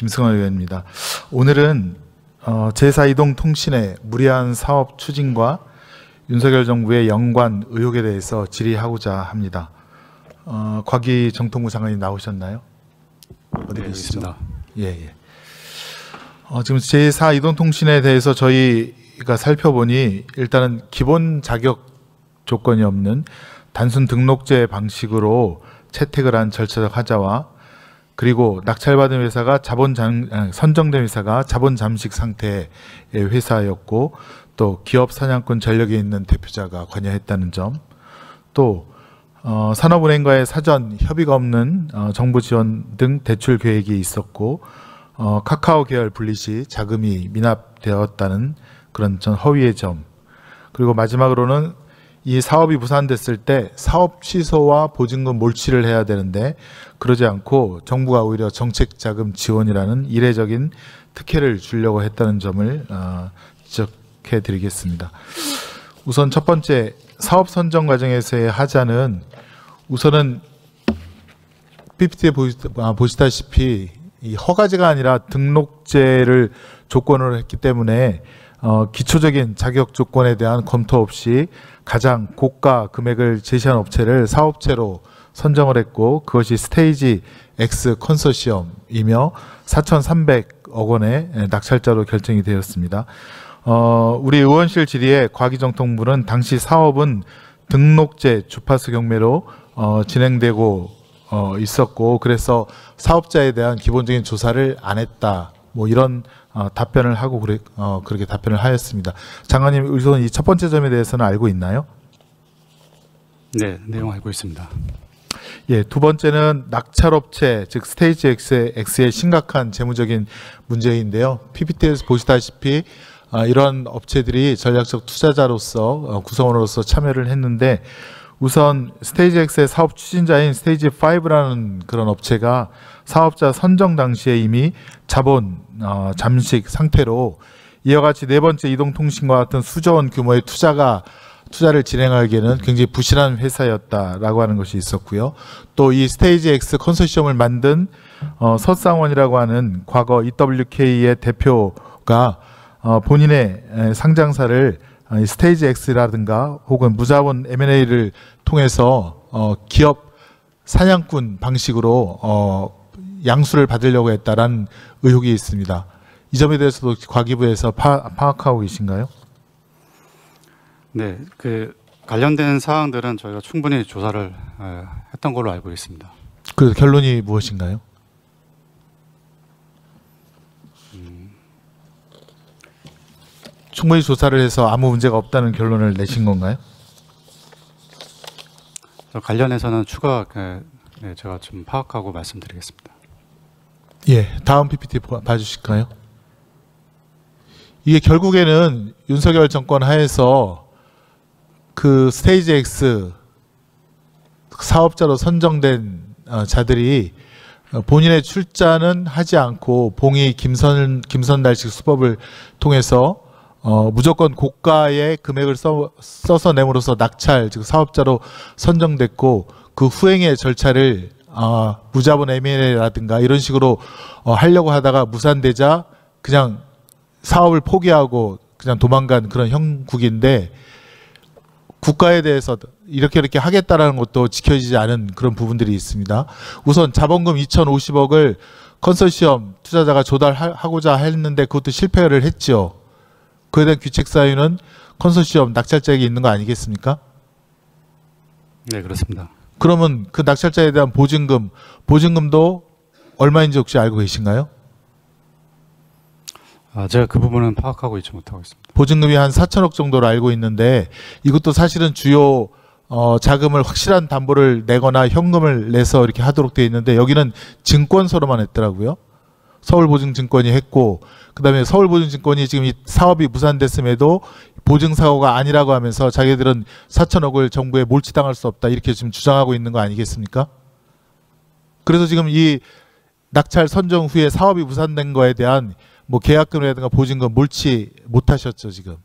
김승환 의원입니다. 오늘은 제4 이동통신의 무리한 사업 추진과 윤석열 정부의 연관 의혹에 대해서 질의하고자 합니다. 곽이 정통부 장관님 나오셨나요? 어디 계시죠? 예. 지금 제4 이동통신에 대해서 저희가 살펴보니 일단은 기본 자격 조건이 없는 단순 등록제 방식으로 채택을 한 절차적 하자와 그리고 낙찰받은 회사가 선정된 회사가 자본 잠식 상태의 회사였고 또 기업 사냥꾼 전력이 있는 대표자가 관여했다는 점, 또 산업은행과의 사전 협의가 없는 정부 지원 등 대출 계획이 있었고 카카오 계열 분리 시 자금이 미납되었다는 그런 전 허위의 점, 그리고 마지막으로는 이 사업이 무산됐을 때 사업 취소와 보증금 몰취를 해야 되는데 그러지 않고 정부가 오히려 정책자금 지원이라는 이례적인 특혜를 주려고 했다는 점을 지적해 드리겠습니다. 우선 첫 번째, 사업 선정 과정에서의 하자는 우선은 PPT에 보시다시피 이 허가제가 아니라 등록제를 조건으로 했기 때문에 기초적인 자격 조건에 대한 검토 없이 가장 고가 금액을 제시한 업체를 사업체로 선정을 했고 그것이 스테이지 X 컨소시엄이며 4,300억 원의 낙찰자로 결정이 되었습니다. 우리 의원실 질의에 과기정통부는 당시 사업은 등록제 주파수 경매로 진행되고 있었고 그래서 사업자에 대한 기본적인 조사를 안 했다. 뭐 이런 답변을 하고 그렇게 답변을 하였습니다. 장관님, 우선 이 첫 번째 점에 대해서는 알고 있나요? 네, 내용 알고 있습니다. 예, 두 번째는 낙찰업체, 즉 스테이지 X의 심각한 재무적인 문제인데요. PPT에서 보시다시피 이런 업체들이 전략적 투자자로서 구성원으로서 참여를 했는데 우선 스테이지 X의 사업 추진자인 스테이지 5라는 그런 업체가 사업자 선정 당시에 이미 자본 잠식 상태로 이와 같이 네 번째 이동통신과 같은 수조 원 규모의 투자를 진행하기에는 굉장히 부실한 회사였다라고 하는 것이 있었고요. 또 이 스테이지 X 컨소시엄을 만든 서쌍원이라고 하는 과거 EWK의 대표가 본인의 상장사를 스테이지 X라든가 혹은 무자본 M&A를 통해서 기업 사냥꾼 방식으로 양수를 받으려고 했다라는 의혹이 있습니다. 이 점에 대해서도 과기부에서 파악하고 계신가요? 네, 그 관련된 사항들은 저희가 충분히 조사를 했던 걸로 알고 있습니다. 그 결론이 무엇인가요? 충분히 조사를 해서 아무 문제가 없다는 결론을 내신 건가요? 관련해서는 추가 제가 좀 파악하고 말씀드리겠습니다. 예, 다음 PPT 봐주실까요? 이게 결국에는 윤석열 정권 하에서 그 스테이지 X 사업자로 선정된 자들이 본인의 출자는 하지 않고 봉의 김선달식 수법을 통해서 무조건 고가의 금액을 써서 내므로써 낙찰, 즉 사업자로 선정됐고 그 후행의 절차를 무자본 M&A라든가 이런 식으로 하려고 하다가 무산되자 그냥 사업을 포기하고 그냥 도망간 그런 형국인데 국가에 대해서 이렇게 하겠다라는 것도 지켜지지 않은 그런 부분들이 있습니다. 우선 자본금 2,050억을 컨소시엄 투자자가 조달하고자 했는데 그것도 실패를 했죠. 그에 대한 귀책 사유는 컨소시엄 낙찰자에게 있는 거 아니겠습니까? 네, 그렇습니다. 그러면 그 낙찰자에 대한 보증금도 얼마인지 혹시 알고 계신가요? 제가 그 부분은 파악하고 있지 못하고 있습니다. 보증금이 한 4천억 정도로 알고 있는데 이것도 사실은 주요 자금을 확실한 담보를 내거나 현금을 내서 이렇게 하도록 되어 있는데 여기는 증권서로만 했더라고요. 서울보증증권이 했고 그다음에 서울보증증권이 지금 이 사업이 무산됐음에도 보증사고가 아니라고 하면서 자기들은 4천억을 정부에 몰치당할 수 없다 이렇게 지금 주장하고 있는 거 아니겠습니까? 그래서 지금 이 낙찰 선정 후에 사업이 무산된 거에 대한 뭐 계약금이라든가 보증금 몰치 못하셨죠 지금?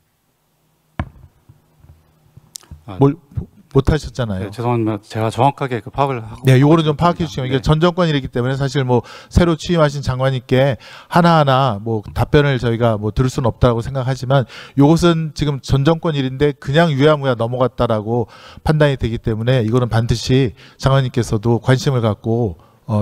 못 하셨잖아요. 네, 죄송합니다. 제가 정확하게 그 파악을 하고. 네, 요거는 좀 파악해 주시면 이게 네. 전 정권이기 때문에 사실 뭐 새로 취임하신 장관님께 하나하나 뭐 답변을 저희가 뭐 들을 수는 없다고 생각하지만 요것은 지금 전 정권 일인데 그냥 유야무야 넘어갔다라고 판단이 되기 때문에 이거는 반드시 장관님께서도 관심을 갖고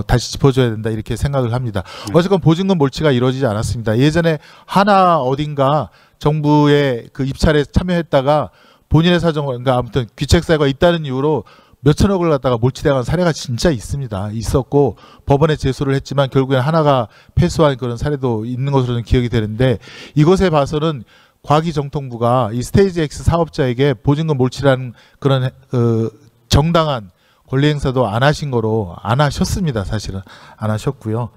다시 짚어줘야 된다 이렇게 생각을 합니다. 어쨌건 보증금 몰치가 이루어지지 않았습니다. 예전에 하나 어딘가 정부의 그 입찰에 참여했다가 본인의 사정, 그러니까 아무튼 귀책사유가 있다는 이유로 몇천억을 갖다가 몰치당한 사례가 진짜 있습니다. 있었고 법원에 제소를 했지만 결국엔 하나가 패소한 그런 사례도 있는 것으로는 기억이 되는데 이것에 봐서는 과기정통부가 이 스테이지 X 사업자에게 보증금 몰치라는 그런 정당한 권리 행사도 안 하신 거로 안 하셨습니다. 사실은 안 하셨고요.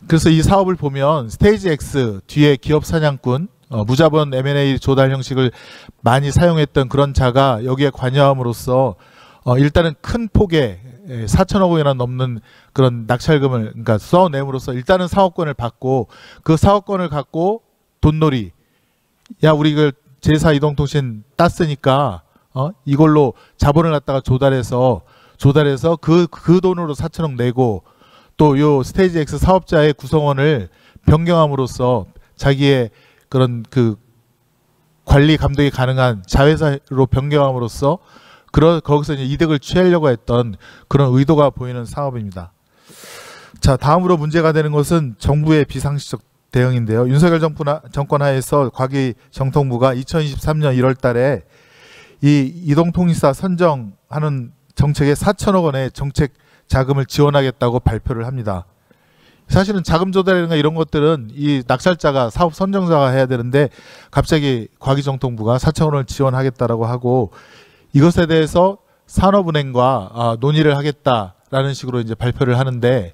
그래서 이 사업을 보면 스테이지 X 뒤에 기업 사냥꾼 무자본 M&A 조달 형식을 많이 사용했던 그런 자가 여기에 관여함으로써 일단은 큰 폭의 4천억 원이나 넘는 그런 낙찰금을 그러니까 써냄으로써 일단은 사업권을 받고 그 사업권을 갖고 돈놀이 야 우리 그 제사 이동통신 땄으니까 이걸로 자본을 갖다가 조달해서 그 돈으로 4천억 내고 또 요 스테이지 X 사업자의 구성원을 변경함으로써 자기의 그런 그 관리 감독이 가능한 자회사로 변경함으로써 거기서 이제 이득을 취하려고 했던 그런 의도가 보이는 사업입니다. 자, 다음으로 문제가 되는 것은 정부의 비상시적 대응인데요. 윤석열 정권 하에서 과기정통부가 2023년 1월 달에 이 이동통신사 선정하는 정책에 4천억 원의 정책 자금을 지원하겠다고 발표를 합니다. 사실은 자금 조달이나 이런 것들은 이 낙찰자가 사업 선정자가 해야 되는데 갑자기 과기정통부가 4천 원을 지원하겠다라고 하고 이것에 대해서 산업은행과 논의를 하겠다라는 식으로 이제 발표를 하는데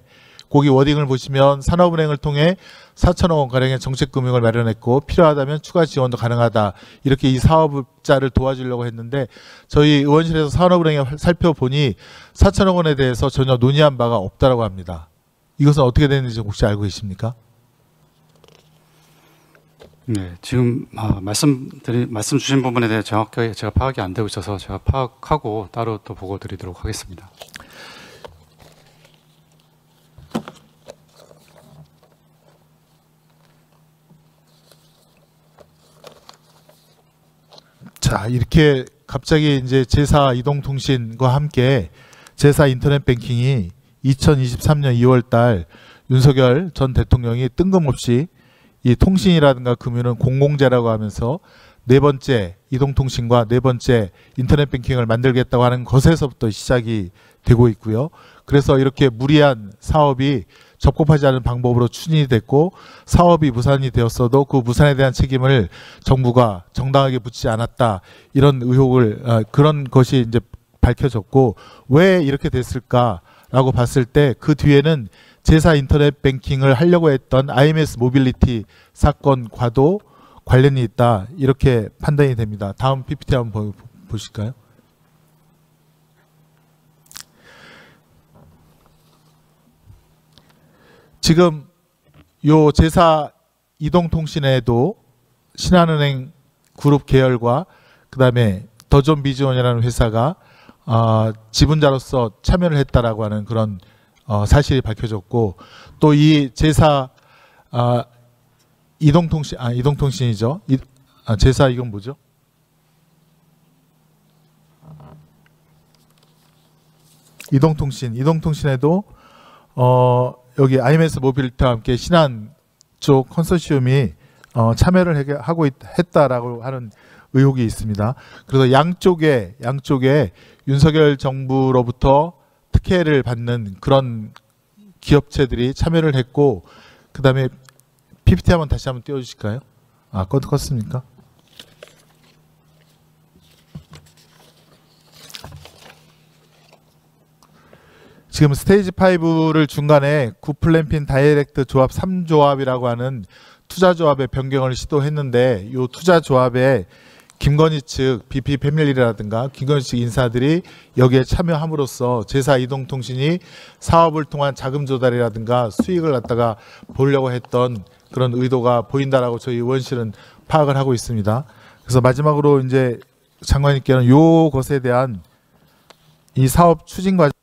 거기 워딩을 보시면 산업은행을 통해 4천억 원 가량의 정책 금융을 마련했고 필요하다면 추가 지원도 가능하다 이렇게 이 사업자를 도와주려고 했는데 저희 의원실에서 산업은행에 살펴보니 4천억 원에 대해서 전혀 논의한 바가 없다라고 합니다. 이것은 어떻게 되는지 혹시 알고 계십니까? 네, 지금 말씀 주신 부분에 대해 정확하게 제가 파악이 안 되고 있어서 제가 파악하고 따로 또 보고 드리도록 하겠습니다. 자, 이렇게 갑자기 이제 제사 이동통신과 함께 제사 인터넷 뱅킹이 2023년 2월 달 윤석열 전 대통령이 뜬금없이 이 통신이라든가 금융은 공공재라고 하면서 네 번째 이동통신과 네 번째 인터넷 뱅킹을 만들겠다고 하는 것에서부터 시작이 되고 있고요. 그래서 이렇게 무리한 사업이 적법하지 않은 방법으로 추진이 됐고 사업이 무산이 되었어도 그 무산에 대한 책임을 정부가 정당하게 묻지 않았다. 이런 의혹을 그런 것이 이제 밝혀졌고 왜 이렇게 됐을까라고 봤을 때 그 뒤에는 제사 인터넷 뱅킹을 하려고 했던 IMS 모빌리티 사건과도 관련이 있다. 이렇게 판단이 됩니다. 다음 PPT 한번 보실까요? 지금 요 제사 이동통신에도 신한은행 그룹 계열과 그다음에 더존 비즈원이라는 회사가 지분자로서 참여를 했다라고 하는 그런 사실이 밝혀졌고 또 이 제사 이동통신이죠. 제사 이건 뭐죠? 이동통신에도 여기 IMS 모빌리티와 함께 신한 쪽 컨소시엄이 참여를 하고 했다라고 하는 의혹이 있습니다. 그래서 양쪽에 윤석열 정부로부터 특혜를 받는 그런 기업체들이 참여를 했고 그 다음에 PPT 한번 다시 한번 띄워주실까요? 껐습니까? 지금 스테이지 5를 중간에 구플랜핀 다이렉트 조합 3조합이라고 하는 투자조합의 변경을 시도했는데 이 투자조합에 김건희 측 BP 패밀리라든가 김건희 측 인사들이 여기에 참여함으로써 제사 이동통신이 사업을 통한 자금 조달이라든가 수익을 갖다가 보려고 했던 그런 의도가 보인다라고 저희 의원실은 파악을 하고 있습니다. 그래서 마지막으로 이제 장관님께는 요 것에 대한 이 사업 추진 과정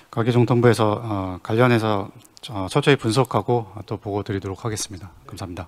과기정통부에서 관련해서 철저히 분석하고 또 보고 드리도록 하겠습니다. 감사합니다.